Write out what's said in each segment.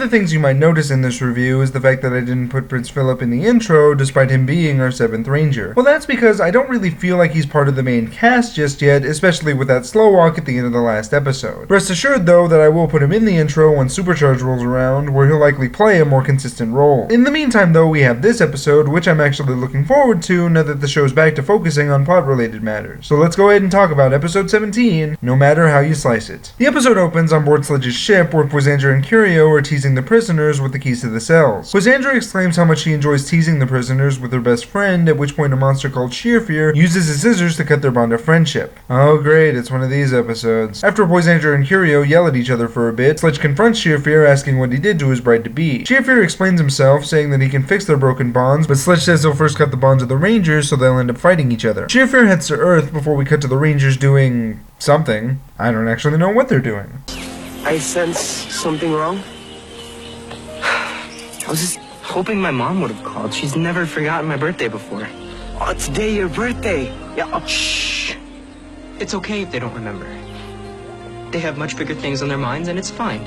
the things you might notice in this review is the fact that I didn't put Prince Philip in the intro despite him being our 7th Ranger. Well, that's because I don't really feel like he's part of the main cast just yet, especially with that slow walk at the end of the last episode. Rest assured though that I will put him in the intro when Supercharge rolls around, where he'll likely play a more consistent role. In the meantime though, we have this episode, which I'm actually looking forward to now that the show's back to focusing on plot-related matters. So let's go ahead and talk about episode 17, No Matter How You Slice It. The episode opens on board Sledge's ship, where Poisandra and Curio are teasing the prisoners with the keys to the cells. Poisandra exclaims how much she enjoys teasing the prisoners with her best friend, at which point a monster called Sheer Fear uses his scissors to cut their bond of friendship. Oh great, it's one of these episodes. After Poisandra and Curio yell at each other for a bit, Sledge confronts Sheer Fear, asking what he did to his bride-to-be. Sheer Fear explains himself, saying that he can fix their broken bonds, but Sledge says he'll first cut the bonds of the Rangers, so they'll end up fighting each other. Sheer Fear heads to Earth before we cut to the Rangers doing something. I don't actually know what they're doing. I sense something wrong. I was just hoping my mom would have called. She's never forgotten my birthday before. Oh, today your birthday. Yeah, oh, shh. It's okay if they don't remember. They have much bigger things on their minds, and it's fine.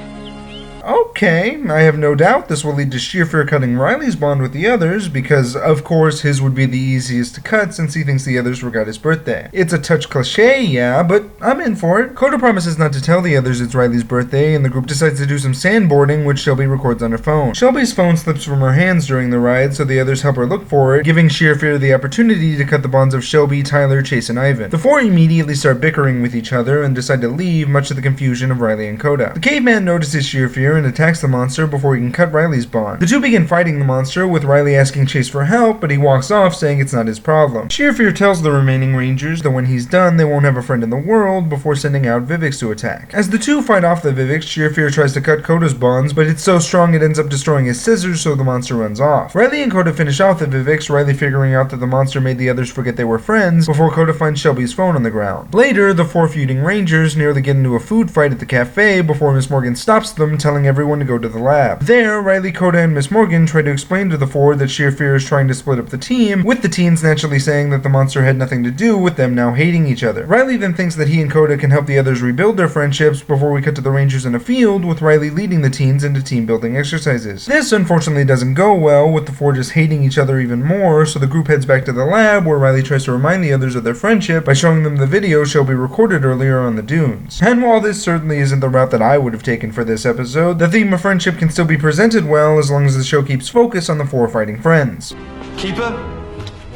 Okay, I have no doubt this will lead to Sheer Fear cutting Riley's bond with the others, because of course his would be the easiest to cut since he thinks the others forgot his birthday. It's a touch cliche, yeah, but I'm in for it. Coda promises not to tell the others it's Riley's birthday, and the group decides to do some sandboarding, which Shelby records on her phone. Shelby's phone slips from her hands during the ride, so the others help her look for it, giving Sheer Fear the opportunity to cut the bonds of Shelby, Tyler, Chase, and Ivan. The four immediately start bickering with each other and decide to leave, much to the confusion of Riley and Coda. The caveman notices Sheer Fear and attacks the monster before he can cut Riley's bond. The two begin fighting the monster, with Riley asking Chase for help, but he walks off saying it's not his problem. Sheer Fear tells the remaining Rangers that when he's done they won't have a friend in the world, before sending out Vivix to attack. As the two fight off the Vivix, Sheer Fear tries to cut Coda's bonds, but it's so strong it ends up destroying his scissors, so the monster runs off. Riley and Coda finish off the Vivix, Riley figuring out that the monster made the others forget they were friends, before Coda finds Shelby's phone on the ground. Later, the four feuding Rangers nearly get into a food fight at the cafe before Miss Morgan stops them, telling everyone to go to the lab. There, Riley, Coda, and Miss Morgan try to explain to the four that Sheer Fear is trying to split up the team, with the teens naturally saying that the monster had nothing to do with them now hating each other. Riley then thinks that he and Coda can help the others rebuild their friendships before we cut to the Rangers in a field, with Riley leading the teens into team building exercises. This unfortunately doesn't go well, with the four just hating each other even more, so the group heads back to the lab, where Riley tries to remind the others of their friendship by showing them the video Shelby recorded earlier on the dunes. And while this certainly isn't the route that I would have taken for this episode, the theme of friendship can still be presented well as long as the show keeps focus on the four fighting friends. Keeper,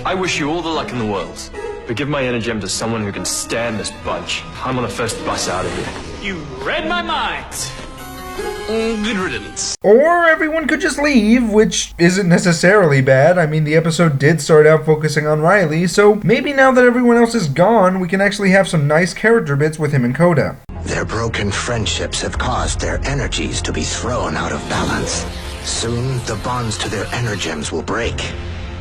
I wish you all the luck in the world, but give my energem to someone who can stand this bunch. I'm on the first bus out of here. You read my mind. Good riddance. Or everyone could just leave, which isn't necessarily bad. I mean, the episode did start out focusing on Riley, so maybe now that everyone else is gone, we can actually have some nice character bits with him and Coda. Their broken friendships have caused their energies to be thrown out of balance. Soon, the bonds to their energems will break,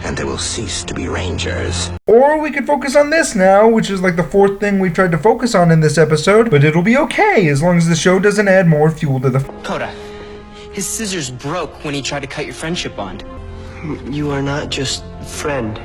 and they will cease to be Rangers. Or we could focus on this now, which is like the fourth thing we've tried to focus on in this episode, but it'll be okay as long as the show doesn't add more fuel to the Coda, his scissors broke when he tried to cut your friendship bond. You are not just friend.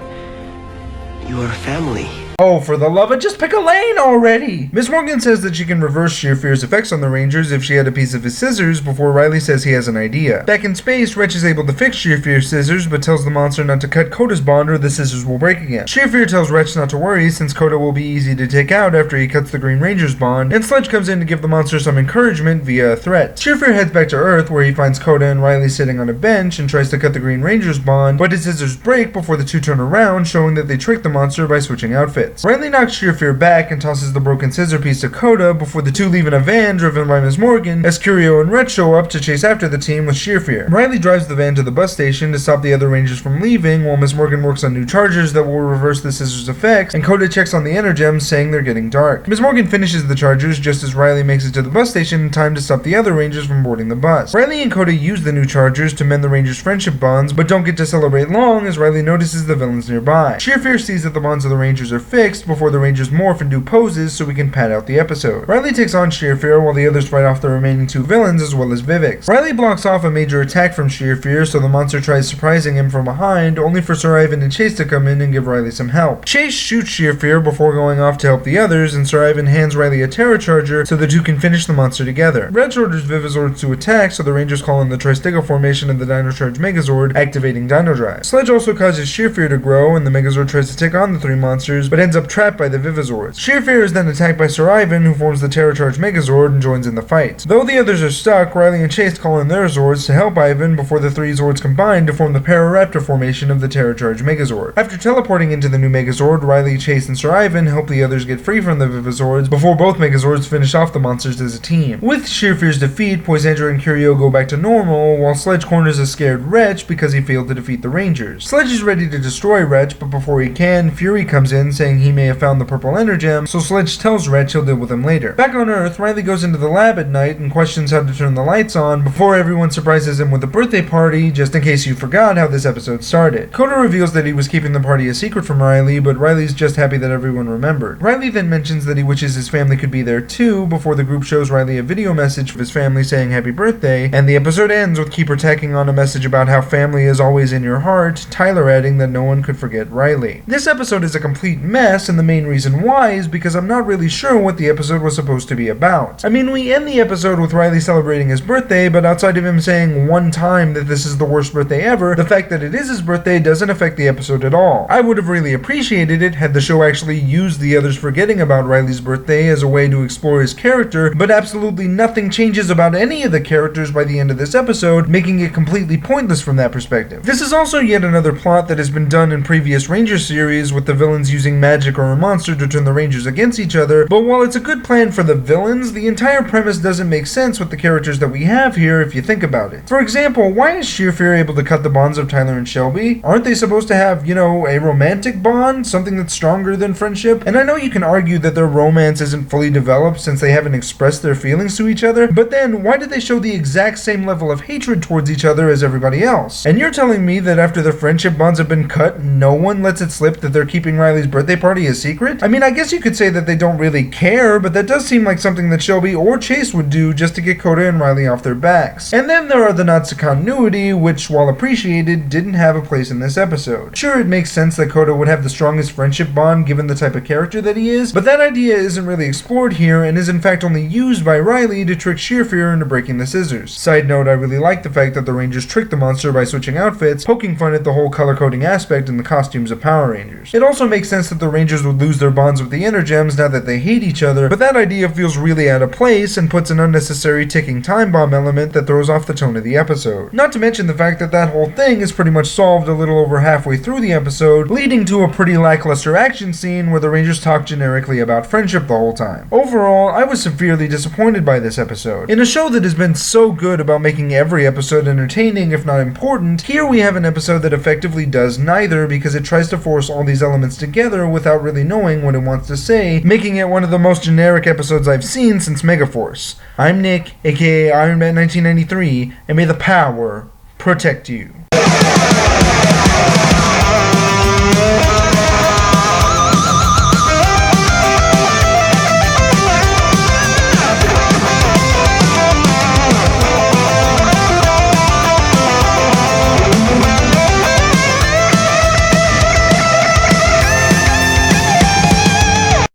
You are family. Oh, for the love of just pick a lane already! Miss Morgan says that she can reverse Sheer Fear's effects on the Rangers if she had a piece of his scissors, before Riley says he has an idea. Back in space, Wretch is able to fix Sheer Fear's scissors, but tells the monster not to cut Coda's bond or the scissors will break again. Sheer Fear tells Wretch not to worry since Coda will be easy to take out after he cuts the Green Ranger's bond, and Sledge comes in to give the monster some encouragement via a threat. Sheer Fear heads back to Earth where he finds Coda and Riley sitting on a bench and tries to cut the Green Ranger's bond, but his scissors break before the two turn around, showing that they tricked the monster by switching outfits. Riley knocks Sheer Fear back and tosses the broken scissor piece to Coda before the two leave in a van driven by Miss Morgan, as Curio and Wretch show up to chase after the team with Sheer Fear. Riley drives the van to the bus station to stop the other Rangers from leaving, while Miss Morgan works on new chargers that will reverse the scissors' effects, and Coda checks on the energems, saying they're getting dark. Miss Morgan finishes the chargers just as Riley makes it to the bus station in time to stop the other Rangers from boarding the bus. Riley and Coda use the new chargers to mend the Rangers' friendship bonds, but don't get to celebrate long as Riley notices the villains nearby. Sheer Fear sees that the bonds of the Rangers are fixed before the Rangers morph and do poses so we can pad out the episode. Riley takes on Sheerfear while the others fight off the remaining 2 villains as well as Vivix. Riley blocks off a major attack from Sheerfear, so the monster tries surprising him from behind, only for Sir Ivan and Chase to come in and give Riley some help. Chase shoots Sheerfear before going off to help the others, and Sir Ivan hands Riley a Terror Charger so the two can finish the monster together. Reg orders Vivizords to attack, so the Rangers call in the Tristiga formation of the Dino Charge Megazord, activating Dino Drive. Sledge also causes Sheerfear to grow, and the Megazord tries to take on the 3 monsters, but ends up trapped by the Vivizords. Sheerfear is then attacked by Sir Ivan, who forms the Terror Charge Megazord and joins in the fight. Though the others are stuck, Riley and Chase call in their Zords to help Ivan before the 3 Zords combine to form the Pararaptor formation of the Terror Charge Megazord. After teleporting into the new Megazord, Riley, Chase, and Sir Ivan help the others get free from the Vivizords before both Megazords finish off the monsters as a team. With Sheerfear's defeat, Poisandra and Curio go back to normal, while Sledge corners a scared Wretch because he failed to defeat the Rangers. Sledge is ready to destroy Wretch, but before he can, Fury comes in saying he may have found the purple Energem, so Sledge tells Wretch he'll deal with him later. Back on Earth, Riley goes into the lab at night and questions how to turn the lights on before everyone surprises him with a birthday party, just in case you forgot how this episode started. Coda reveals that he was keeping the party a secret from Riley, but Riley's just happy that everyone remembered. Riley then mentions that he wishes his family could be there too, before the group shows Riley a video message of his family saying happy birthday, and the episode ends with Keeper tacking on a message about how family is always in your heart, Tyler adding that no one could forget Riley. This episode is a complete mess, and the main reason why is because I'm not really sure what the episode was supposed to be about. I mean, we end the episode with Riley celebrating his birthday, but outside of him saying one time that this is the worst birthday ever, the fact that it is his birthday doesn't affect the episode at all. I would have really appreciated it had the show actually used the others forgetting about Riley's birthday as a way to explore his character, but absolutely nothing changes about any of the characters by the end of this episode, making it completely pointless from that perspective. This is also yet another plot that has been done in previous Ranger series, with the villains using magic or a monster to turn the Rangers against each other, but while it's a good plan for the villains, the entire premise doesn't make sense with the characters that we have here if you think about it. For example, why is Sheerfear able to cut the bonds of Tyler and Shelby? Aren't they supposed to have, a romantic bond? Something that's stronger than friendship? And I know you can argue that their romance isn't fully developed since they haven't expressed their feelings to each other, but then why did they show the exact same level of hatred towards each other as everybody else? And you're telling me that after their friendship bonds have been cut, no one lets it slip that they're keeping Riley's birthday party a secret? I mean, I guess you could say that they don't really care, but that does seem like something that Shelby or Chase would do just to get Coda and Riley off their backs. And then there are the nods to continuity, which, while appreciated, didn't have a place in this episode. Sure, it makes sense that Coda would have the strongest friendship bond given the type of character that he is, but that idea isn't really explored here and is in fact only used by Riley to trick Sheerfear into breaking the scissors. Side note, I really like the fact that the Rangers tricked the monster by switching outfits, poking fun at the whole color coding aspect in the costumes of Power Rangers. It also makes sense that the Rangers would lose their bonds with the Energems now that they hate each other, but that idea feels really out of place and puts an unnecessary ticking time bomb element that throws off the tone of the episode. Not to mention the fact that that whole thing is pretty much solved a little over halfway through the episode, leading to a pretty lackluster action scene where the Rangers talk generically about friendship the whole time. Overall, I was severely disappointed by this episode. In a show that has been so good about making every episode entertaining if not important, here we have an episode that effectively does neither because it tries to force all these elements together without really knowing what it wants to say, making it one of the most generic episodes I've seen since Megaforce. I'm Nick, aka Iron Man 1993, and may the power protect you.